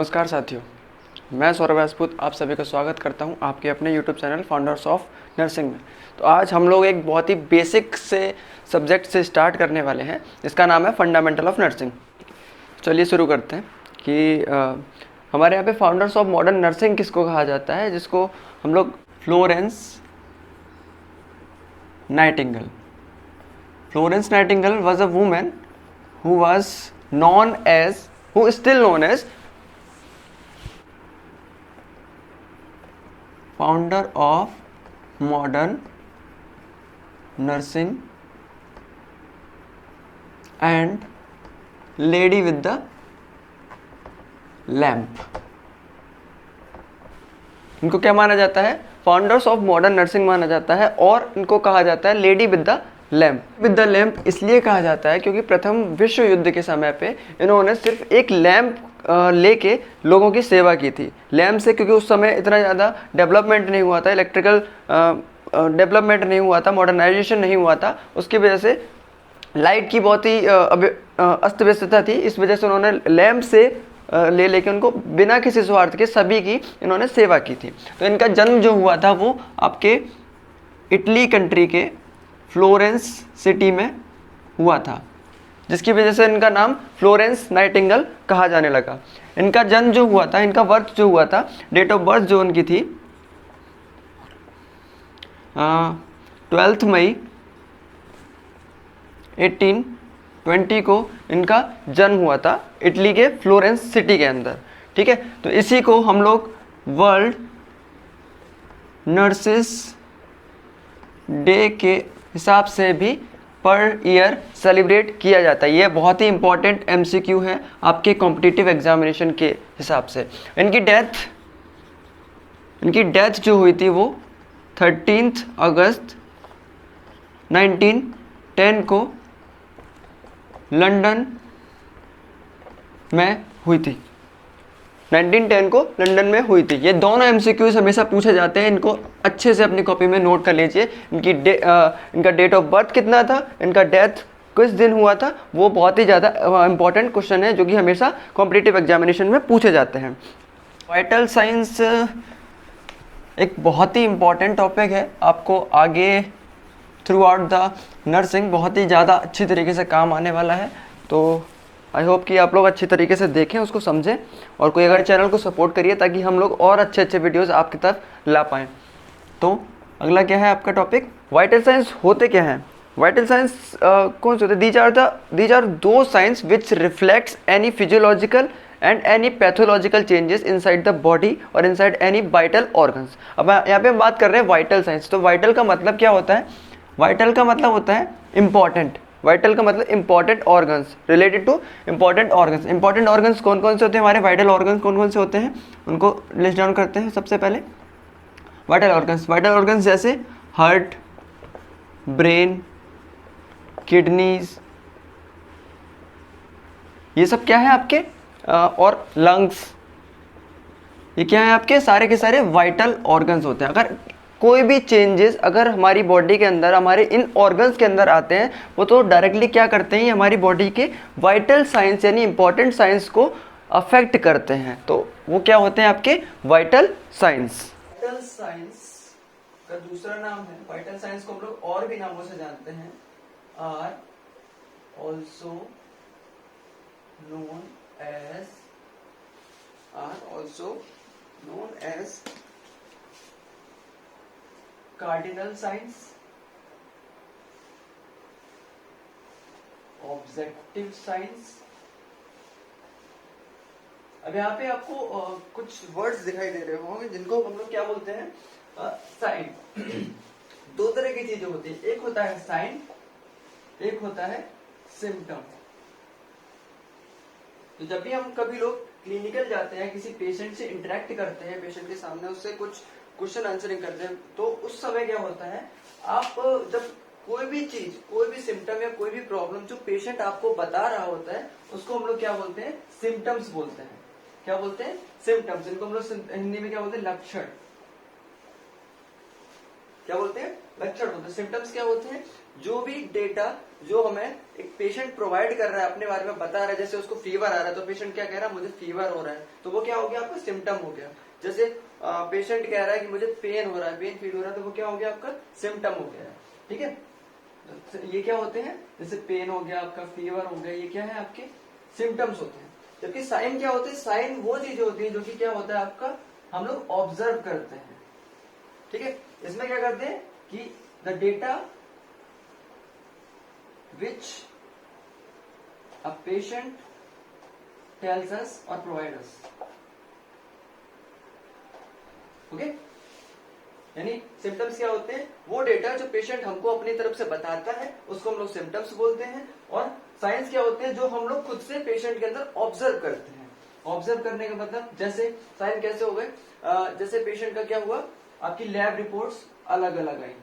नमस्कार साथियों, मैं सौरभ राजपूत आप सभी का स्वागत करता हूं आपके अपने YouTube channel founders of nursing में। तो आज हम लोग एक बहुत ही बेसिक से सब्जेक्ट से स्टार्ट करने वाले हैं जिसका नाम है फंडामेंटल ऑफ नर्सिंग। चलिए शुरू करते हैं कि हमारे यहाँ पे फाउंडर्स ऑफ मॉडर्न नर्सिंग किसको कहा जाता है, जिसको हम लोग Florence Nightingale was a women who was known as, who is still known as founder of modern nursing and lady with the lamp। इनको क्या माना जाता है? फाउंडर्स ऑफ मॉडर्न नर्सिंग माना जाता है और इनको कहा जाता है लेडी विद द लैम्प इसलिए कहा जाता है क्योंकि प्रथम विश्व युद्ध के समय पे इन्होंने सिर्फ एक लैम्प लेके लोगों की सेवा की थी। लैम्प से, क्योंकि उस समय इतना ज़्यादा डेवलपमेंट नहीं हुआ था, इलेक्ट्रिकल डेवलपमेंट नहीं हुआ था, मॉडर्नाइजेशन नहीं हुआ था, उसकी वजह से लाइट की बहुत ही अस्त व्यस्तता थी। इस वजह से उन्होंने लैम्प से ले लेके उनको बिना किसी स्वार्थ के सभी की इन्होंने सेवा की थी। तो इनका जन्म जो हुआ था वो आपके इटली कंट्री के फ्लोरेंस सिटी में हुआ था, जिसकी वजह से इनका नाम फ्लोरेंस नाइटिंगेल कहा जाने लगा। इनका जन्म जो हुआ था, इनका बर्थ जो हुआ था, डेट ऑफ बर्थ जो उनकी थी 12 मई 1820 को इनका जन्म हुआ था इटली के फ्लोरेंस सिटी के अंदर। ठीक है, तो इसी को हम लोग वर्ल्ड नर्सेस डे के हिसाब से भी पर ईयर सेलिब्रेट किया जाता है। ये बहुत ही इंपॉर्टेंट एमसीक्यू है आपके कॉम्पिटिटिव एग्जामिनेशन के हिसाब से। इनकी डेथ जो हुई थी वो 13 अगस्त 1910 को लंदन में हुई थी। 1910 को लंदन में हुई थी। ये दोनों एमसीक्यूज हमेशा पूछे जाते हैं, इनको अच्छे से अपनी कॉपी में नोट कर लीजिए। इनका डेट ऑफ बर्थ कितना था, इनका डेथ किस दिन हुआ था, वो बहुत ही ज़्यादा इंपॉर्टेंट क्वेश्चन है जो कि हमेशा कॉम्पिटिटिव एग्जामिनेशन में पूछे जाते हैं। वाइटल साइंस एक बहुत ही इंपॉर्टेंट टॉपिक है, आपको आगे थ्रू आउट द नर्सिंग बहुत ही ज़्यादा अच्छी तरीके से काम आने वाला है। तो आई होप कि आप लोग अच्छी तरीके से देखें, उसको समझें, और कोई अगर चैनल को सपोर्ट करिए ताकि हम लोग और अच्छे अच्छे वीडियोस आपकी तरफ ला पाएँ। तो अगला क्या है आपका टॉपिक, वाइटल साइंस होते क्या हैं। वाइटल साइंस कौन से होते हैं? दीज आर दो science which reflects any physiological and any pathological changes inside the body और इनसाइड एनी वाइटल ऑर्गन्स। अब यहाँ पे हम बात कर रहे हैं वाइटल साइंस। तो वाइटल का मतलब क्या होता है? वाइटल का मतलब होता है इम्पॉर्टेंट। वाइटल का मतलब important organs, related two important organs. Important organs कौन कौन से होते हैं हमारे? वाइटल ऑर्गन्स कौन कौन से होते हैं उनको लिस्ट डाउन करते हैं। सबसे पहले वाइटल ऑर्गन्स जैसे हार्ट, ब्रेन, किडनीज, ये सब क्या है आपके और लंग्स, ये क्या है आपके? सारे के सारे वाइटल ऑर्गन्स होते हैं। अगर कोई भी चेंजेस अगर हमारी बॉडी के अंदर, हमारे इन ऑर्गन्स के अंदर आते हैं, वो तो डायरेक्टली क्या करते हैं, हमारी बॉडी के वाइटल साइंस यानी इंपॉर्टेंट साइंस को अफेक्ट करते हैं। तो वो क्या होते हैं आपके? Vital science. वाइटल साइंस का दूसरा नाम है, वाइटल साइंस को हम लोग और भी नामों से जानते हैं, are also known as cardinal signs, objective signs. अब यहाँ पे आपको कुछ वर्ड्स दिखाई दे रहे होंगे जिनको हम लोग क्या बोलते हैं? साइन। दो तरह की चीजें होती है, एक होता है साइन, एक होता है सिम्टम। तो जब भी हम कभी लोग क्लिनिकल जाते हैं, किसी पेशेंट से इंटरेक्ट करते हैं, पेशेंट के सामने उससे कुछ क्वेश्चन आंसरिंग करते हैं, तो उस समय क्या होता है, आप जब कोई भी चीज, कोई भी सिम्टम या कोई भी प्रॉब्लम जो पेशेंट आपको बता रहा होता है, उसको हम लोग क्या बोलते हैं? सिम्टम्स बोलते हैं। क्या बोलते हैं? सिम्टम्स। इनको हम लोग हिंदी में क्या बोलते हैं? लक्षण। क्या बोलते हैं? लक्षण बोलते हैं। सिम्टम्स क्या होते हैं? जो भी डेटा जो हमें एक पेशेंट प्रोवाइड कर रहा है, अपने बारे में बता रहा है, जैसे उसको फीवर आ रहा है तो पेशेंट क्या कह रहा है, मुझे फीवर हो रहा है, तो वो क्या हो गया आपका सिम्टम हो गया। जैसे पेशेंट कह रहा है कि मुझे पेन हो रहा है, पेन फील हो रहा है, तो वो क्या हो गया आपका सिम्टम हो गया। ठीक है, ये क्या होते हैं, जैसे पेन हो गया आपका, फीवर हो गया, ये क्या है आपके सिम्टम्स होते हैं। जबकि साइन क्या होते हैं, साइन वो चीज होती है जो कि क्या होता है आपका, हम लोग ऑब्जर्व करते हैं। ठीक है, इसमें क्या करते हैं कि the data which a patient tells us और प्रोवाइड अस। ओके, यानी सिम्टम्स क्या होते हैं, वो डेटा जो पेशेंट हमको अपनी तरफ से बताता है उसको हम लोग सिम्टम्स बोलते हैं। और साइंस क्या होते हैं, जो हम लोग खुद से पेशेंट के अंदर ऑब्जर्व करते हैं। ऑब्जर्व करने का मतलब, जैसे साइन कैसे हो गए, जैसे पेशेंट का क्या हुआ, आपकी लैब रिपोर्ट्स अलग अलग आई।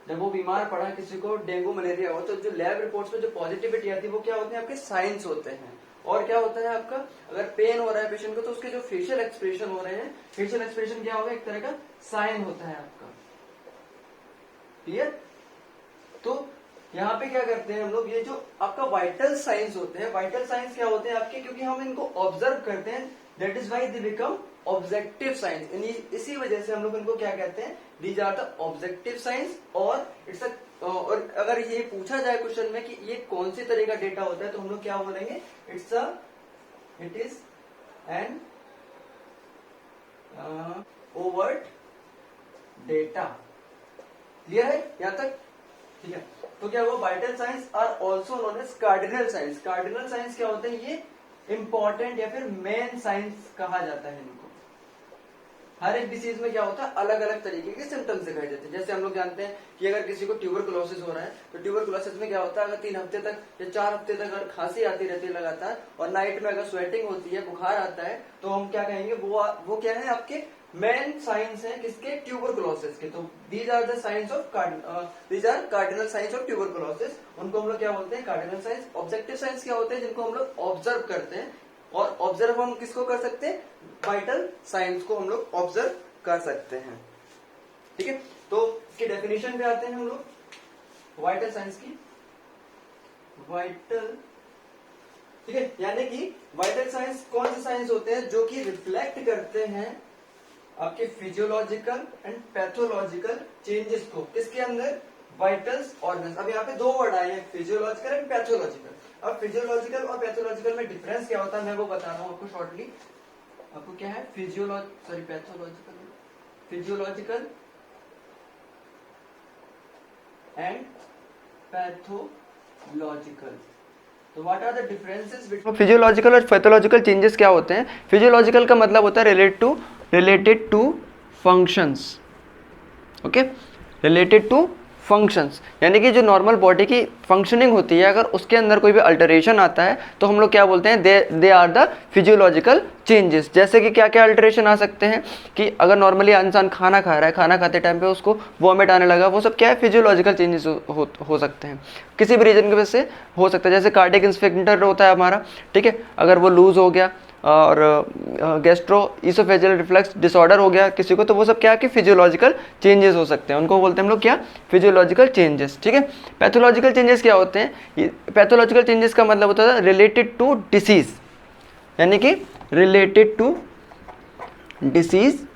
जब वो बीमार पड़ा, किसी को डेंगू मलेरिया हो, तो जो लैब रिपोर्ट्स में जो पॉजिटिविटी आती है वो क्या होते हैं आपके साइंस होते हैं। और क्या होता है आपका, अगर पेन हो रहा है पेशेंट को तो उसके जो फेशियल एक्सप्रेशन हो रहे हैं, फेशियल एक्सप्रेशन क्या होगा, एक तरह का साइन होता है आपका। क्लियर? तो यहाँ पे क्या करते हैं हम लोग, ये जो आपका वाइटल साइंस होते हैं, वाइटल साइंस क्या होते हैं आपके, क्योंकि हम इनको ऑब्जर्व करते हैं, that is why they become objective signs. इसी वजह से हम लोग इनको क्या कहते हैं, these are the objective signs. और इट्स और अगर ये पूछा जाए क्वेश्चन में कि ये कौन सी तरह का डेटा होता है, तो हम लोग क्या बोलेंगे, it is an overt data. Clear है यहां तक? ठीक है, तो क्या हुआ, vital signs are also known as cardinal signs. Cardinal signs क्या होते हैं, ये इंपॉर्टेंट या फिर मेन साइंस कहा जाता है इनको। हर एक डिसीज में क्या होता है, अलग अलग तरीके के सिम्टम्स दिखाई देते हैं। जैसे हम लोग जानते हैं कि अगर किसी को ट्यूबरकुलोसिस हो रहा है, तो ट्यूबरकुलोसिस में क्या होता है, अगर 3 हफ्ते तक या 4 हफ्ते तक अगर खांसी आती रहती है लगातार, और नाइट में अगर स्वेटिंग होती है, बुखार आता है, तो हम क्या कहेंगे, वो क्या है आपके मेन साइंस है किसके, ट्यूबरकुलोसिस के। तो these are the signs of these are cardinal signs of tuberculosis. उनको हम लोग क्या बोलते हैं, कार्डिनल साइंस। ऑब्जेक्टिव साइंस क्या होते हैं, जिनको हम लोग ऑब्जर्व करते हैं। और ऑब्जर्व हम किसको कर सकते हैं, वाइटल साइंस को हम लोग ऑब्जर्व कर सकते हैं। ठीक है, तो इसकी डेफिनेशन पे आते हैं हम लोग वाइटल साइंस की। वाइटल, ठीक है, यानी कि वाइटल साइंस कौन से साइंस होते हैं, जो कि रिफ्लेक्ट करते हैं आपके फिजियोलॉजिकल एंड पैथोलॉजिकल चेंजेस को, किसके अंदर, वाइटल्स ऑर्गन्स। अब यहाँ पे 2 वर्ड आए हैं, फिजियोलॉजिकल एंड पैथोलॉजिकल। अब फिजियोलॉजिकल और पैथोलॉजिकल में डिफरेंस क्या होता है, मैं वो बता रहा हूँ आपको शॉर्टली। आपको क्या है, फिजियोलॉजिकल एंड पैथोलॉजिकल। तो what are the differences between physiological और पैथोलॉजिकल चेंजेस क्या होते हैं। फिजियोलॉजिकल का मतलब होता है related to functions. Okay, related to functions, यानी कि जो नॉर्मल बॉडी की फंक्शनिंग होती है, अगर उसके अंदर कोई भी अल्टरेशन आता है तो हम लोग क्या बोलते हैं, they are the physiological changes. जैसे कि क्या क्या अल्टरेशन आ सकते हैं, कि अगर नॉर्मली इंसान खाना खा रहा है, खाना खाते टाइम पे उसको वॉमिट आने लगा, वो सब क्या है, फिजियोलॉजिकल चेंजेस हो सकते हैं, किसी भी रीजन की वजह से हो सकता है। जैसे कार्डियक इंस्फिंक्टर होता है हमारा, ठीक है, अगर वो लूज हो गया, और गैस्ट्रो इसोफेजियल रिफ्लक्स डिसऑर्डर हो गया किसी को, तो वो सब क्या कि फिजियोलॉजिकल चेंजेस हो सकते हैं, उनको बोलते हैं हम लोग क्या, फिजियोलॉजिकल चेंजेस। ठीक है, पैथोलॉजिकल चेंजेस क्या होते हैं, पैथोलॉजिकल चेंजेस का मतलब होता है रिलेटेड टू डिसीज, यानी कि रिलेटेड टू डिसीज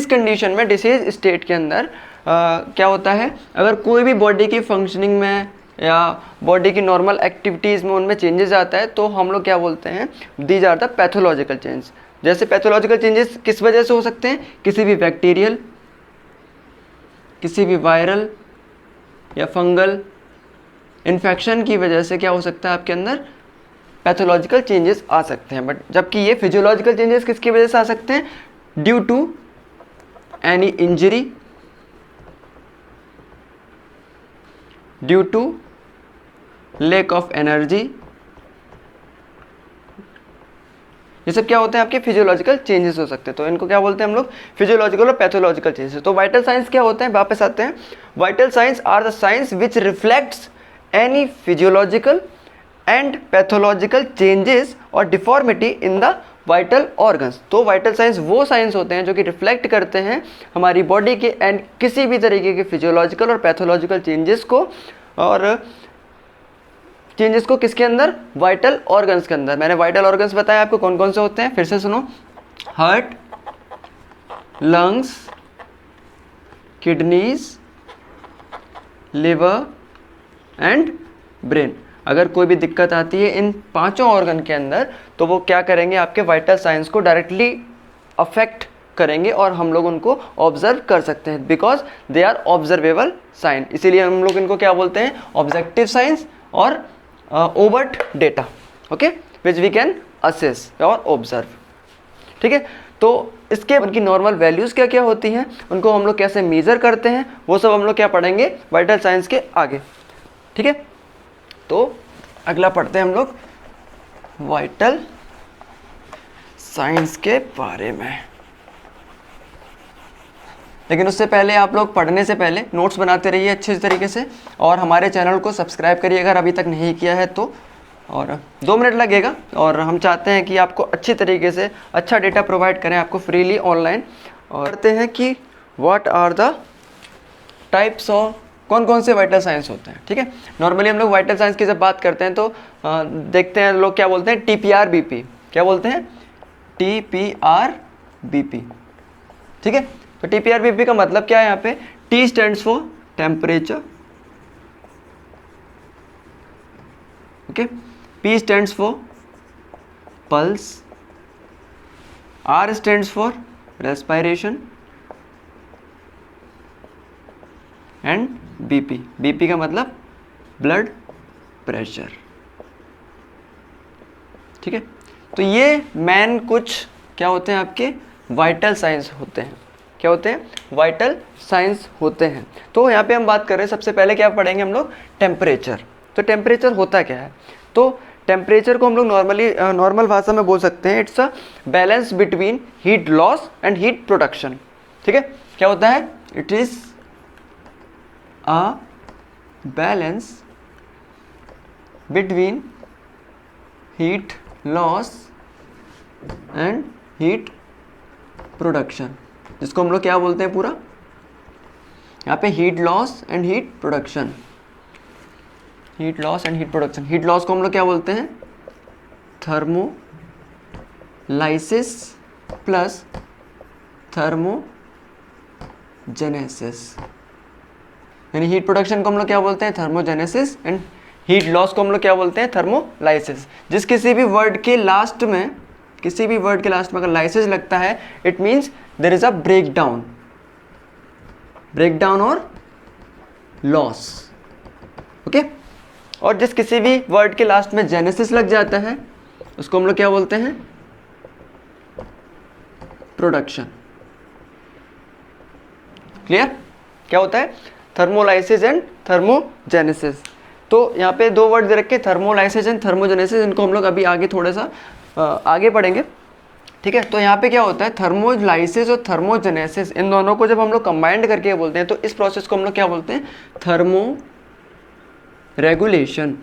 कंडीशन में, डिसीज स्टेट के अंदर क्या होता है, अगर कोई भी बॉडी की फंक्शनिंग में या बॉडी की नॉर्मल एक्टिविटीज़ में उनमें चेंजेस आता है, तो हम लोग क्या बोलते हैं, these are the pathological change. जैसे पैथोलॉजिकल चेंजेस किस वजह से हो सकते हैं, किसी भी बैक्टीरियल, किसी भी वायरल या फंगल इन्फेक्शन की वजह से क्या हो सकता है, आपके अंदर पैथोलॉजिकल चेंजेस आ सकते हैं। बट जबकि ये फिजियोलॉजिकल चेंजेस किसकी वजह से आ सकते हैं, due to any injury, due to lack of energy, ये सब क्या होते हैं, आपके फिजियोलॉजिकल चेंजेस हो सकते हैं। तो इनको क्या बोलते हैं हम लोग, फिजियोलॉजिकल और पैथोलॉजिकल चेंजेस। तो वाइटल साइंस क्या होते हैं, वापस आते हैं, vital signs are the signs which reflects any physiological and pathological changes और deformity in the vital organs. तो वाइटल साइंस वो साइंस होते हैं जो कि रिफ्लेक्ट करते हैं हमारी बॉडी के एंड किसी भी तरीके के फिजियोलॉजिकल और पैथोलॉजिकल चेंजेस को, और चेंजेस को किसके अंदर, वाइटल ऑर्गन्स के अंदर। मैंने वाइटल ऑर्गन्स बताया आपको कौन कौन से होते हैं, फिर से सुनो, heart, lungs, kidneys, liver and brain. अगर कोई भी दिक्कत आती है इन पांचों ऑर्गन के अंदर तो वो क्या करेंगे, आपके वाइटल साइंस को डायरेक्टली अफेक्ट करेंगे और हम लोग उनको ऑब्जर्व कर सकते हैं, because they are observable sign. इसीलिए हम लोग इनको क्या बोलते हैं, ऑब्जेक्टिव साइंस और overt data, okay, which we can assess और ऑब्जर्व। ठीक है, तो इसके उनकी नॉर्मल वैल्यूज़ क्या क्या होती हैं, उनको हम लोग कैसे मेज़र करते हैं, वो सब हम लोग क्या पढ़ेंगे वाइटल साइंस के आगे। ठीक है, तो अगला पढ़ते हैं हम लोग वाइटल साइंस के बारे में। लेकिन उससे पहले आप लोग पढ़ने से पहले नोट्स बनाते रहिए अच्छे तरीके से, और हमारे चैनल को सब्सक्राइब करिए अगर अभी तक नहीं किया है तो, और 2 मिनट लगेगा। और हम चाहते हैं कि आपको अच्छी तरीके से अच्छा डेटा प्रोवाइड करें आपको फ्रीली ऑनलाइन। और कहते हैं कि what are the types of, कौन कौन से वाइटल साइंस होते हैं। ठीक है, नॉर्मली हम लोग वाइटल साइंस की जब बात करते हैं तो देखते हैं लोग क्या बोलते हैं, TPR BP, क्या बोलते हैं, TPR BP। ठीक है, तो TPR BP का मतलब क्या है, यहाँ पे T stands for temperature, okay, P stands for pulse, R stands for respiration and BP का मतलब ब्लड प्रेशर। ठीक है, तो ये मैन कुछ क्या होते हैं आपके वाइटल साइंस होते हैं, क्या होते हैं, वाइटल साइंस होते हैं। तो यहाँ पे हम बात कर रहे हैं, सबसे पहले क्या पढ़ेंगे हम लोग, टेम्परेचर। तो टेम्परेचर होता क्या है, तो टेम्परेचर को हम लोग नॉर्मल भाषा में बोल सकते हैं, it's a balance between heat loss and heat production. ठीक है, क्या होता है, it is a balance between heat loss and heat production, जिसको हम लोग क्या बोलते हैं पूरा यहाँ पे, heat loss and heat production. Heat loss and heat production, heat loss को हम लोग क्या बोलते हैं, थर्मोलाइसिस प्लस थर्मोजेनेसिस। यानी हीट प्रोडक्शन को हम लोग क्या बोलते हैं, थर्मोजेनेसिस, एंड हीट लॉस को हम लोग क्या बोलते हैं, थर्मोलाइसिस। जिस किसी भी वर्ड के लास्ट में अगर लाइसिस लगता है, it means there is a breakdown और लॉस, ओके। और जिस किसी भी वर्ड के लास्ट में जेनेसिस लग जाता है, उसको हम लोग क्या बोलते हैं, प्रोडक्शन। क्लियर, क्या होता है, थर्मोलाइसिस एंड थर्मोजेनेसिस। तो यहाँ पे 2 वर्ड दे रखे, थर्मोलाइसिस एंड थर्मोजेनेसिस, इनको हम लोग अभी आगे थोड़ा सा आगे पढ़ेंगे। ठीक है, तो यहाँ पे क्या होता है, थर्मोलाइसिस और थर्मोजेनेसिस, इन दोनों को जब हम लोग कंबाइंड करके बोलते हैं तो इस प्रोसेस को हम लोग क्या बोलते हैं, थर्मो रेगुलेशन।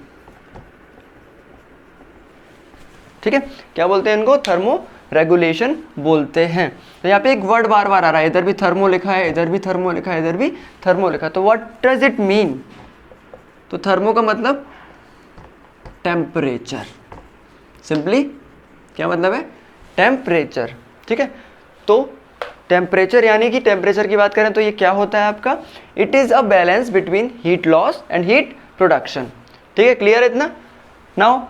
ठीक है, क्या बोलते हैं इनको, थर्मो रेगुलेशन बोलते हैं। तो यहाँ पे एक वर्ड बार बार आ रहा है, इधर भी थर्मो लिखा है, इधर भी थर्मो लिखा है, इधर भी थर्मो लिखा है। तो व्हाट डज इट मीन, तो थर्मो का मतलब टेम्परेचर, सिंपली क्या मतलब है, टेम्परेचर। ठीक है, तो टेम्परेचर यानी कि टेम्परेचर की बात करें तो ये क्या होता है आपका, it is a balance between heat loss and heat production. ठीक है, क्लियर इतना। नाउ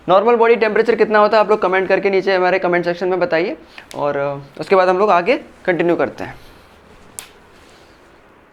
नॉर्मल बॉडी टेम्परेचर कितना होता है, आप लोग कमेंट करके नीचे हमारे कमेंट सेक्शन में बताइए, और उसके बाद हम लोग आगे कंटिन्यू करते हैं।